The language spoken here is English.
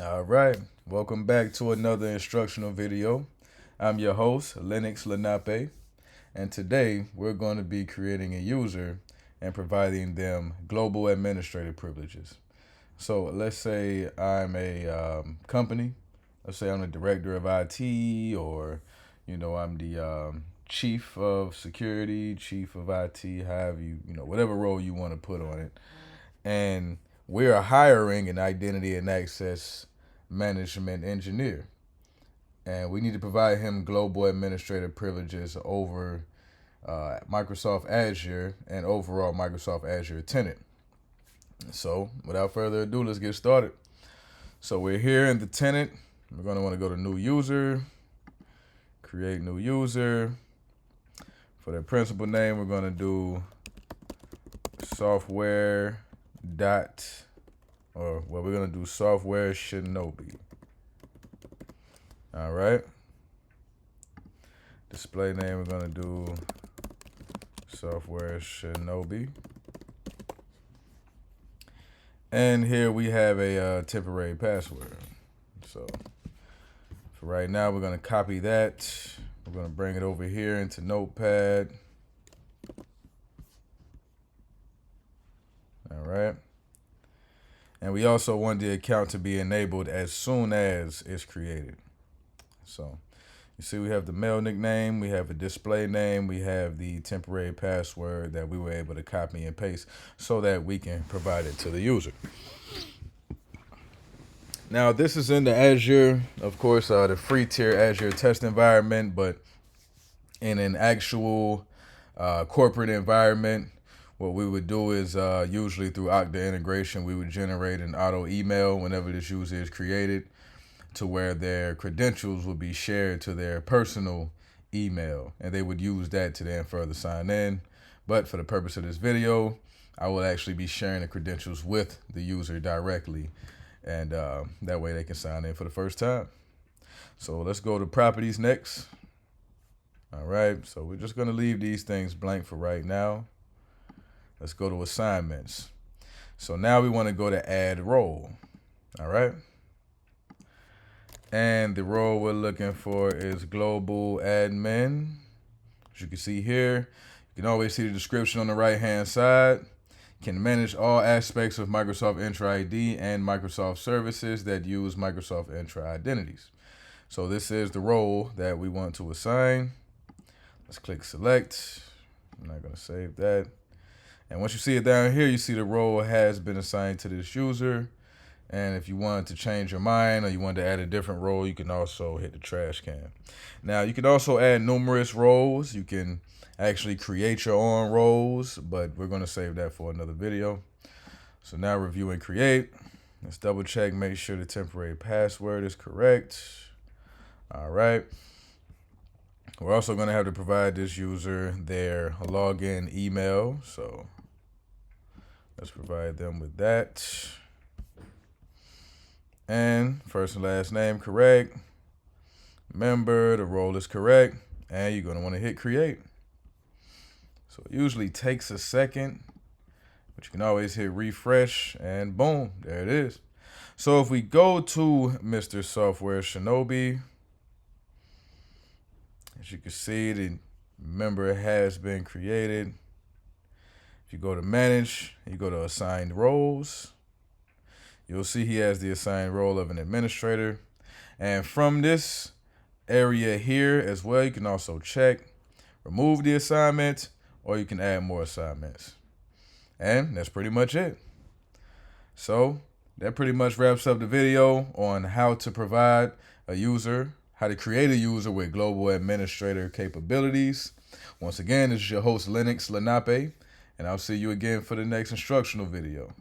All right, welcome back to another instructional video. I'm your host, Linux Lenape, and today we're going to be creating a user and providing them global administrative privileges. So let's say I'm a company. Let's say I'm the director of IT, or I'm the chief of security, chief of IT, however whatever role you want to put on it. And we're hiring an identity and access management engineer. And we need to provide him global administrative privileges over Microsoft Azure and overall Microsoft Azure tenant. So without further ado, let's get started. So we're here in the tenant. We're going to want to go to new user, create new user. For the principal name, we're going to do software dot, or well, we're going to do software Shinobi. All right. Display name, we're going to do software Shinobi. And here we have a temporary password. So for right now, we're going to copy that. We're going to bring it over here into Notepad. All right. And we also want the account to be enabled as soon as it's created. So you see we have the mail nickname, we have a display name, we have the temporary password that we were able to copy and paste so that we can provide it to the user. Now this is in the Azure, of course, the free tier Azure test environment, but in an actual corporate environment, what we would do is usually through Okta integration, we would generate an auto email whenever this user is created, to where their credentials would be shared to their personal email, and they would use that to then further sign in. But for the purpose of this video, I will actually be sharing the credentials with the user directly, and that way they can sign in for the first time. So let's go to properties next. All right, so we're just going to leave these things blank for right now. Let's go to assignments. So now we want to go to add role. All right. And the role we're looking for is global admin. As you can see here, you can always see the description on the right-hand side. Can manage all aspects of Microsoft Entra ID and Microsoft services that use Microsoft Entra identities. So this is the role that we want to assign. Let's click select. I'm not going to save that. And once you see it down here, you see the role has been assigned to this user. And if you wanted to change your mind or you wanted to add a different role, you can also hit the trash can. Now, you can also add numerous roles. You can actually create your own roles, but we're going to save that for another video. So now review and create. Let's double check, make sure the temporary password is correct. All right. We're also going to have to provide this user their login email. So let's provide them with that. And first and last name correct. Remember, the role is correct, and you're going to want to hit create. So it usually takes a second, but you can always hit refresh, and boom, there it is. So if we go to Mr. Software Shinobi, as you can see, the member has been created. If you go to manage, you go to assigned roles, you'll see he has the assigned role of an administrator. And from this area here as well, you can also check, remove the assignment, or you can add more assignments. And that's pretty much it. So that pretty much wraps up the video on how to provide a user, how to create a user with global administrator capabilities. Once again, this is your host, Linux Lenape, and I'll see you again for the next instructional video.